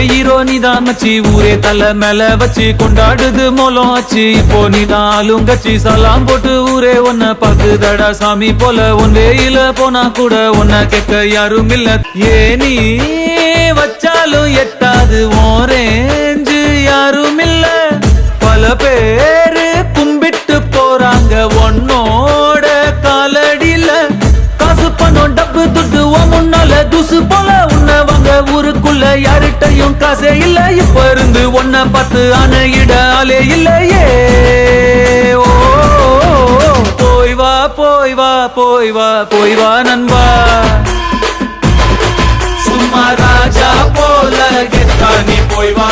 hero நீதான் மச்சி ஊரே தலை மேல வச்சு கொண்டாடுது மோலம் ஆச்சு இப்போ நீதான் ஆளுங்கச்சி சலாம் போட்டு ஊரே உன்னை பாக்குதடா சாமி போல உன் வேயில போனா கூட உன்னை கேட்க யாரும் இல்ல ஏனி வச்சாலும் எட்டாது ஓரேஞ்சு யாரும் இல்ல பல பேரு கும்பிட்டு போறாங்க உன்னோட காலடியில காசு பணம் டப்பு துட்டு முன்னால துசு போல உன்னை வாங்க ஊருக்குள்ள யார்கிட்டையும் காசே இல்ல இப்ப இருந்து உன்னை பார்த்து அணையிட ஆளே இல்லையே ஓ போய் வா போய் வா போய் வா போய் வா நண்பா சும்மா ராஜா போல கெத்தா நீ போய் வா